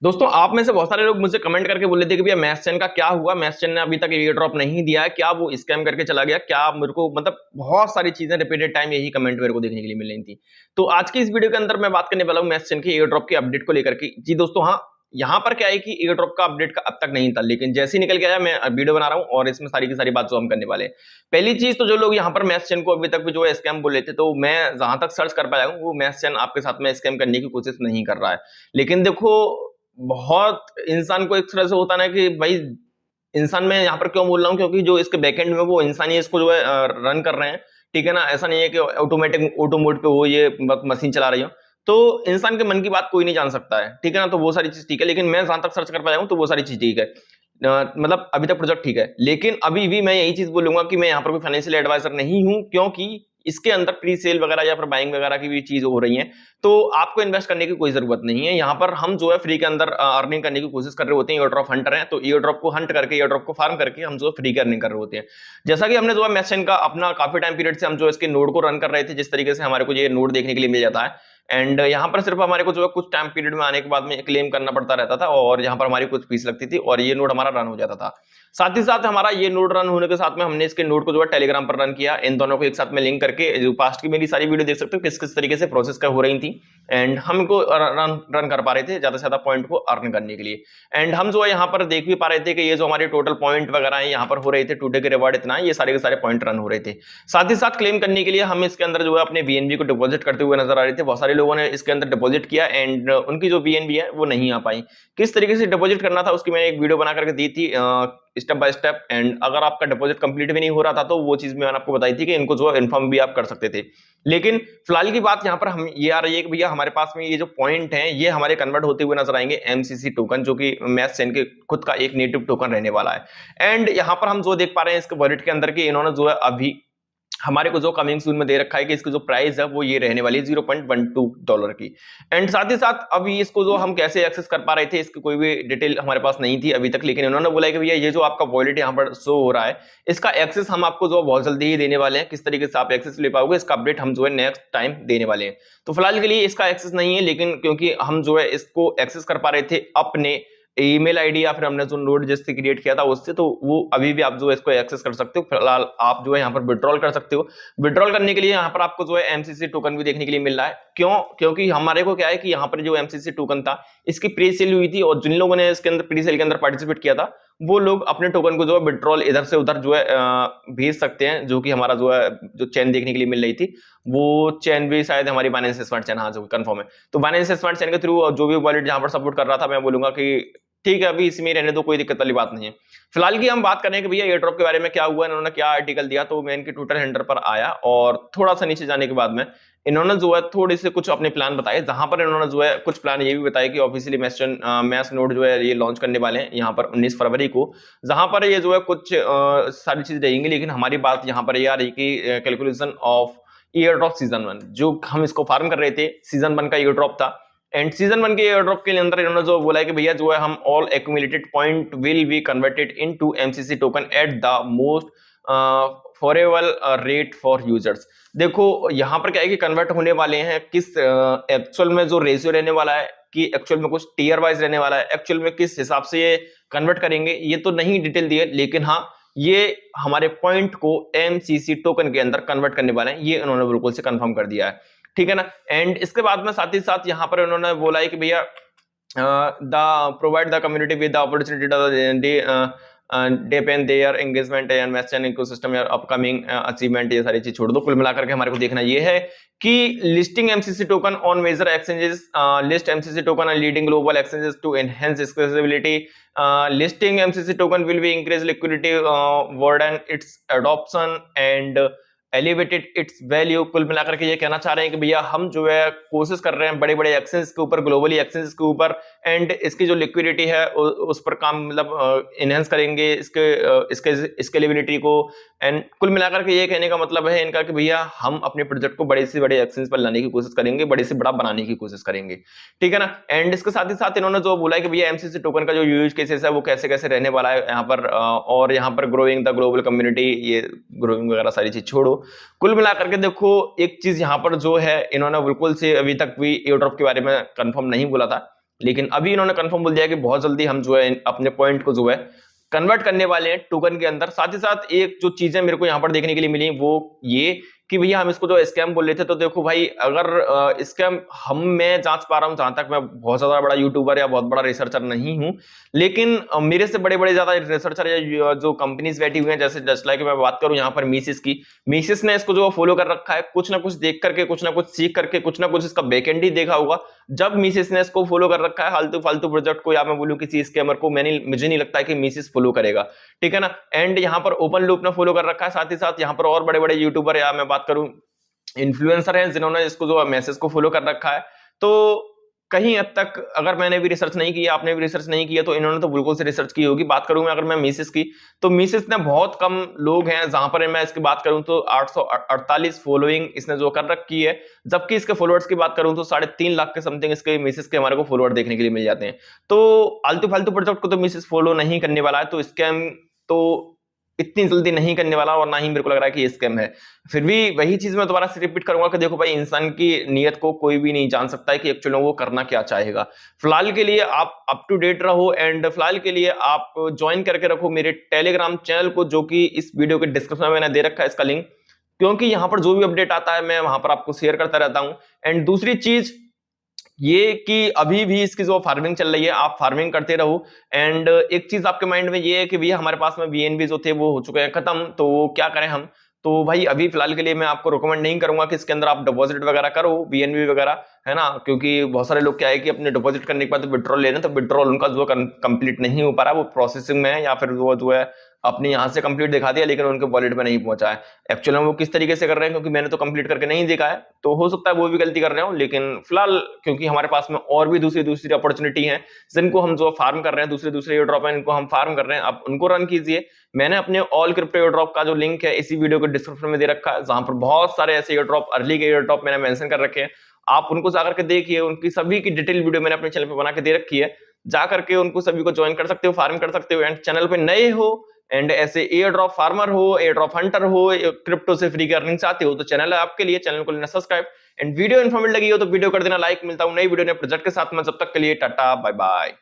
दोस्तों आप में से बहुत सारे लोग मुझे कमेंट करके बोले थे कि भैया मैथ्सचैन का क्या हुआ, मैथ्सचैन ने अभी तक एयर ड्रॉप नहीं दिया है, क्या वो स्कैम करके चला गया, क्या मेरे को मतलब बहुत सारी चीजें रिपीटेड टाइम यही कमेंट मेरे को देखने के लिए मिल रही थी। तो आज की इस वीडियो के अंदर मैं बात करने वाला हूँ मैथ्सचैन के एयर ड्रॉप के अपडेट को लेकर के। जी दोस्तों, हाँ, यहाँ पर क्या है कि एयर ड्रॉप का अपडेट का अब तक नहीं था, लेकिन जैसे ही निकल के आया मैं वीडियो बना रहा हूँ और इसमें सारी की सारी बात जो हम करने वाले हैं। पहली चीज तो जो लोग यहाँ पर मैथ्सचैन को अभी तक भी जो है स्कैम बोल रहे थे, तो मैं जहां तक सर्च कर पाया हूँ वो मैथ्सचैन आपके साथ में स्कैम करने की कोशिश नहीं कर रहा है। लेकिन देखो, बहुत इंसान को एक तरह से होता है ना कि भाई, इंसान में यहाँ पर क्यों बोल रहा हूँ, क्योंकि जो इसके बैकएंड में वो इंसान ही इसको जो है रन कर रहे हैं। ठीक है ना, ऐसा नहीं है कि ऑटोमेटिक ऑटो मोड पे वो ये मशीन चला रही हो। तो इंसान के मन की बात कोई नहीं जान सकता है, ठीक है ना। तो वो सारी चीज ठीक है, लेकिन मैं जहां तक सर्च कर पाया हूँ तो वो सारी चीज ठीक है। मतलब अभी तक प्रोजेक्ट ठीक है, लेकिन अभी भी मैं यही चीज बोलूंगा कि मैं यहाँ पर कोई फाइनेंशियल एडवाइजर नहीं हूँ, क्योंकि इसके अंदर प्री सेल वगैरह या फिर बाइंग वगैरह की भी चीज हो रही है। तो आपको इन्वेस्ट करने की कोई जरूरत नहीं है। यहाँ पर हम जो है फ्री के अंदर अर्निंग करने की कोशिश कर रहे होते हैं। ईयर ड्रॉप हंटर हैं, तो ईयर ड्रॉप को हंट करके, ईयर ड्रॉप को फार्म करके हम जो है फ्री की अर्निंग कर रहे होते हैं। जैसा कि हमने जो है मैथ्सचैन का अपना काफी टाइम पीरियड से हम जो इसके नोड को रन कर रहे थे, जिस तरीके से हमारे को ये नोड देखने के लिए मिल जाता है। एंड यहाँ पर सिर्फ हमारे को जो है कुछ टाइम पीरियड में आने के बाद में क्लेम करना पड़ता रहता था, और यहाँ पर हमारी कुछ फीस लगती थी और ये नोड हमारा रन हो जाता था। साथ ही साथ हमारा ये नोड रन होने के साथ में हमने इसके नोड को जो है टेलीग्राम पर रन किया। इन दोनों को एक साथ में लिंक करके जो पास्ट की मेरी सारी वीडियो देख सकते हो किस किस तरीके से प्रोसेस का हो रही थी। एंड हमको रन कर पा रहे थे ज्यादा से ज्यादा पॉइंट को अर्न करने के लिए। एंड हम जो है यहाँ पर देख भी पा रहे थे कि ये जो हमारे टोटल पॉइंट वगैरह है यहाँ पर हो रहे थे, टुडे के रिवॉर्ड इतना है, ये सारे के सारे पॉइंट रन हो रहे थे। साथ ही साथ क्लेम करने के लिए हम इसके अंदर जो है अपने बीएनबी को डिपॉजिट करते हुए नजर आ रहे थे। बहुत सारे लोगों ने इसके अंदर डिपॉजिट किया एंड उनकी जो बीएनबी है वो नहीं आ पाई। किस तरीके से डिपॉजिट करना था उसकी मैंने एक वीडियो बना करके दी थी स्टेप बाय स्टेप। एंड अगर आपका डिपॉजिट कंप्लीट भी नहीं हो रहा था तो वो चीज मैंने आपको बताई थी कि इनको जो है इन्फॉर्म भी आप कर सकते थे। लेकिन फिलहाल की बात यहाँ पर हम ये आ रही है कि भैया हमारे पास में ये जो पॉइंट हैं ये हमारे कन्वर्ट होते हुए नजर आएंगे एमसीसी टोकन, जो कि मैथ्सचैन के खुद का एक नेटिव टोकन रहने वाला है। एंड यहाँ पर हम जो देख पा रहे हैं इसके वॉलेट के अंदर कि इन्होंने जो है अभी हमारे को जो कमिंग सून में दे रखा है कि इसकी जो प्राइस है वो ये रहने वाली है $0.12 की। एंड साथ ही साथ अभी इसको जो हम कैसे एक्सेस कर पा रहे थे इसकी कोई भी डिटेल हमारे पास नहीं थी अभी तक, लेकिन इन्होंने बोला है कि भैया ये जो आपका वॉलेट यहाँ पर शो हो रहा है इसका एक्सेस हम आपको जो बहुत जल्दी ही देने वाले हैं। किस तरीके से आप एक्सेस ले पाओगे इसका अपडेट हम जो है नेक्स्ट टाइम देने वाले हैं। तो फिलहाल के लिए इसका एक्सेस नहीं है, लेकिन क्योंकि हम जो है इसको एक्सेस कर पा रहे थे अपने ईमेल आईडी या फिर हमने जो नोड जिससे क्रिएट किया था उससे, तो वो अभी भी आप जो है इसको एक्सेस कर सकते हो। फिलहाल आप जो है यहाँ पर विड्रॉल कर सकते हो। विड्रॉल करने के लिए यहाँ पर आपको जो है एमसीसी टोकन भी देखने के लिए मिल रहा है। क्यों? क्योंकि हमारे को क्या है कि यहाँ पर जो एमसीसी टोकन था इसकी प्री सेल हुई थी, और जिन लोगों ने इसके अंदर प्री सेल के अंदर पार्टिसिपेट किया था वो लोग अपने टोकन को जो है विड्रॉल इधर से उधर जो है भेज सकते हैं। जो कि हमारा जो है जो चेन देखने के लिए मिल रही थी वो चेन भी शायद हमारी बाइनेंस स्मार्ट चेन, हाँ जो कंफर्म है, तो बाइनेंस स्मार्ट चेन के थ्रू जो भी वॉलेट जहां पर सपोर्ट कर रहा था मैं बोलूंगा कि ठीक है अभी इसमें रहने दो, कोई दिक्कत वाली बात नहीं है। फिलहाल की हम बात करें कि भैया एयर ड्रॉप के बारे में क्या हुआ, इन्होंने क्या आर्टिकल दिया, तो मैं इनके ट्विटर हैंडल पर आया और थोड़ा सा नीचे जाने के बाद में इन्होंने जो है थोड़े से कुछ अपने प्लान बताए, जहां पर इन्होंने जो है कुछ प्लान ये भी बताया कि ऑफिशियली मैथ्स नोड जो है ये लॉन्च करने वाले हैं यहाँ पर 19 फरवरी को, जहां पर ये जो है कुछ सारी चीज रहेंगी। लेकिन हमारी बात यहाँ पर ये आ रही कि calculation of year drop season 1, जो हम इसको फार्म कर रहे थे सीजन 1 का ईयर ड्रॉप था। एंड सीजन 1 के एयर ड्रॉप के अंदर इन्होंने जो बोला है कि भैया जो है हम all accumulated point will be converted into MCC token at the most forever rate for users. देखो यहाँ पर क्या है कि कन्वर्ट होने वाले हैं किस एक्चुअल में जो रेशियो रहने वाला है कि एक्चुअल में कुछ टीयर वाइज रहने वाला है, एक्चुअल में किस हिसाब से ये कन्वर्ट करेंगे ये तो नहीं डिटेल दिए, लेकिन हाँ ये हमारे पॉइंट को एमसीसी टोकन के अंदर कन्वर्ट करने वाले हैं, ये उन्होंने बिल्कुल से कंफर्म कर दिया है। ठीक है ना। एंड इसके बाद में साथ ही साथ यहाँ पर उन्होंने बोला है कि भैया the provide the community with the opportunity depend their engagement and maths chain ecosystem यार अपकमिंग अचीवमेंट, ये सारी चीज छोड़ दो। कुल मिलाकर के हमारे को देखना ये है कि listing MCC token on major exchanges, list MCC token on leading global exchanges to enhance accessibility, listing MCC token will be increase liquidity burden its adoption and elevated it's value. कुल मिलाकर के ये कहना चाह रहे हैं कि भैया हम जो है कोशिश कर रहे हैं बड़े बड़े एक्सचेंज के ऊपर, ग्लोबली एक्सचेंज के ऊपर, एंड इसकी जो लिक्विडिटी है उस पर काम मतलब इनहेंस करेंगे इसके स्केलेबिलिटी को। एंड कुल मिलाकर के ये कहने का मतलब है इनका कि भैया हम अपने प्रोजेक्ट को बड़े से बड़े एक्सचेंज पर लाने की कोशिश करेंगे, बड़े से बड़ा बनाने की कोशिश करेंगे। ठीक है ना। एंड इसके साथ ही साथ इन्होंने जो बोला है कि भैया एमसीसी टोकन का जो यूज केसेस है वो कैसे कैसे रहने वाला है यहाँ पर, और यहाँ पर ग्रोइंग द ग्लोबल कम्युनिटी, ये ग्रोइंग वगैरह सारी चीज छोड़ो। कुल मिलाकर के देखो एक चीज यहाँ पर जो है इन्होंने बिल्कुल से अभी तक भी एयर ड्रॉप के बारे में कंफर्म नहीं बोला था, लेकिन अभी इन्होंने कंफर्म बोल दिया कि बहुत जल्दी हम जो है अपने पॉइंट को जो है कन्वर्ट करने वाले हैं टोकन के अंदर। साथ ही साथ एक जो चीजें मेरे को यहाँ पर देखने के लिए मिली वो ये कि भैया हम इसको जो स्कैम बोल रहे थे, तो देखो भाई अगर स्कैम मैं जांच पा रहा हूं, जहां तक मैं बहुत ज्यादा बड़ा यूट्यूबर या बहुत बड़ा रिसर्चर नहीं हूं, लेकिन मेरे से बड़े बड़े ज्यादा रिसर्चर या जो कंपनीज बैठी हुई हैं, जैसे जस्ट लाइक मैं बात करूं यहाँ पर मीसिस की, मीसिस ने इसको जो फॉलो कर रखा है, कुछ ना कुछ देख करके, कुछ ना कुछ सीख करके, कुछ ना कुछ इसका बैकएंड ही देखा होगा। जब मीसिस ने इसको फॉलो कर रखा है फालतू फालतू प्रोजेक्ट को, या मैं बोलूं किसी स्कैमर को, मुझे नहीं लगता है कि मीसिस फॉलो करेगा, ठीक है ना। एंड यहाँ पर ओपन लूप ने फॉलो कर रखा है, साथ ही साथ यहाँ पर और बड़े बड़े यूट्यूबर या मैं बात करूं इन्फ्लुएंसर हैं जिन्होंने इसको जो मैसेज को फॉलो कर रखा है। तो कहीं हद तक अगर मैंने भी रिसर्च नहीं किया, आपने भी रिसर्च नहीं किया, तो इन्होंने तो बिल्कुल से रिसर्च की होगी। बात करूं मैं अगर मैं मिसेस की, तो मिसेस ने बहुत कम लोग हैं, जहां पर मैं इसकी बात करूं तो 848 फॉलोइंग इसने जो कर रखी है, जबकि इसके फॉलोअर्स की बात करूं तो 3.5 लाख के समथिंग इसके मिसेस के हमारे को फॉलोअर देखने के लिए मिल जाते हैं। तो आलतू फालतू प्रोजेक्ट को तो मिसेस फॉलो नहीं करने वाला है, तो स्कैम तो इतनी जल्दी नहीं करने वाला, और ना ही मेरे को लग रहा है कि ये स्कैम है। फिर भी वही चीज मैं दोबारा से रिपीट करूंगा कि देखो भाई, इंसान की नीयत को कोई भी नहीं जान सकता है कि एक्चुअली वो करना क्या चाहेगा। फिलहाल के लिए आप अप टू डेट रहो, एंड फिलहाल के लिए आप ज्वाइन करके रखो मेरे टेलीग्राम चैनल को, जो कि इस वीडियो के डिस्क्रिप्शन में मैंने दे रखा है इसका लिंक, क्योंकि यहाँ पर जो भी अपडेट आता है मैं वहां पर आपको शेयर करता रहता हूँ। एंड दूसरी चीज ये कि अभी भी इसकी जो फार्मिंग चल रही है, आप फार्मिंग करते रहो। एंड एक चीज आपके माइंड में ये है कि भैया हमारे पास में वीएनबी जो थे वो हो चुके हैं खत्म, तो क्या करें हम। तो भाई अभी फिलहाल के लिए मैं आपको रिकमेंड नहीं करूंगा कि इसके अंदर आप डिपॉजिट वगैरह करो, वीएनबी वगैरह, है ना, क्योंकि बहुत सारे लोग क्या है कि अपने डिपॉजिट करने के बाद विड्रॉल ले रहे हैं, तो विड्रॉल उनका जो कंप्लीट नहीं हो पा रहा है, वो प्रोसेसिंग में है, या फिर वो जो है अपने यहाँ से कंप्लीट दिखा दिया लेकिन उनके वॉलेट में नहीं पहुंचा है। एक्चुअली वो किस तरीके से कर रहे हैं, क्योंकि मैंने तो कंप्लीट करके नहीं देखा है, तो हो सकता है वो भी गलती कर रहे हो। लेकिन फिलहाल क्योंकि हमारे पास में और भी दूसरी दूसरी अपॉर्चुनिटी है जिनको हम जो फार्म कर रहे हैं, दूसरे दूसरे एयरड्रॉप है इनको हम फार्म कर रहे हैं, आप उनको रन कीजिए। मैंने अपने ऑल क्रिप्टो एयरड्रॉप का जो लिंक है इसी वीडियो के डिस्क्रिप्शन में दे रखा है, जहां पर बहुत सारे ऐसे एयरड्रॉप, अर्ली के एयरड्रॉप मैंने मेंशन कर रखे हैं, आप उनको जाकर के देखिए। उनकी सभी की डिटेल वीडियो मैंने अपने चैनल पे बना के दे रखी है, जाकर के उनको सभी को ज्वाइन कर सकते हो, फार्म कर सकते हो। एंड चैनल पे नए हो एंड ऐसे एयर ड्रॉप फार्मर हो, एयर ड्रॉप हंटर हो, क्रिप्टो से फ्री अर्निंग चाहते हो, तो चैनल है आपके लिए, चैनल को लेना सब्सक्राइब। एंड वीडियो इन्फॉर्मेटिव लगी हो तो वीडियो कर देना लाइक। मिलता हूं नई वीडियो नए प्रोजेक्ट के साथ में, जब तक के लिए टाटा बाय बाय।